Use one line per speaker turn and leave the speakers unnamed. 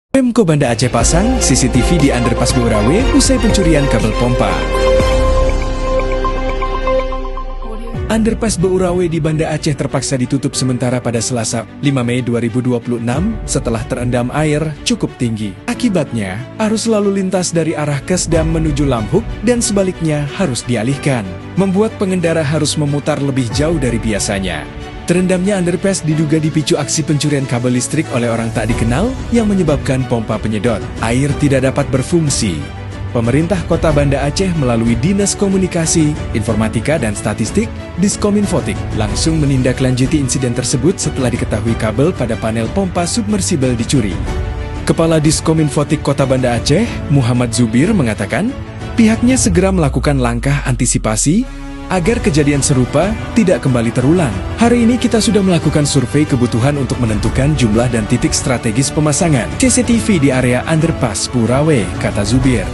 Pemko Banda Aceh pasang CCTV di underpass Beurawe usai pencurian kabel pompa. Underpass Beurawe di Banda Aceh terpaksa ditutup sementara pada Selasa 5 Mei 2026 setelah terendam air cukup tinggi. Akibatnya, arus lalu lintas dari arah Kesdam menuju Lamhuk dan sebaliknya harus dialihkan, membuat pengendara harus memutar lebih jauh dari biasanya. Terendamnya underpass diduga dipicu aksi pencurian kabel listrik oleh orang tak dikenal yang menyebabkan pompa penyedot air tidak dapat berfungsi. Pemerintah Kota Banda Aceh melalui Dinas Komunikasi, Informatika dan Statistik, Diskominfotik, langsung menindaklanjuti insiden tersebut setelah diketahui kabel pada panel pompa submersibel dicuri. Kepala Diskominfotik Kota Banda Aceh, Muhammad Zubir mengatakan, pihaknya segera melakukan langkah antisipasi agar kejadian serupa tidak kembali terulang. Hari ini kita sudah melakukan survei kebutuhan untuk menentukan jumlah dan titik strategis pemasangan CCTV di area underpass Beurawe, kata Zubir.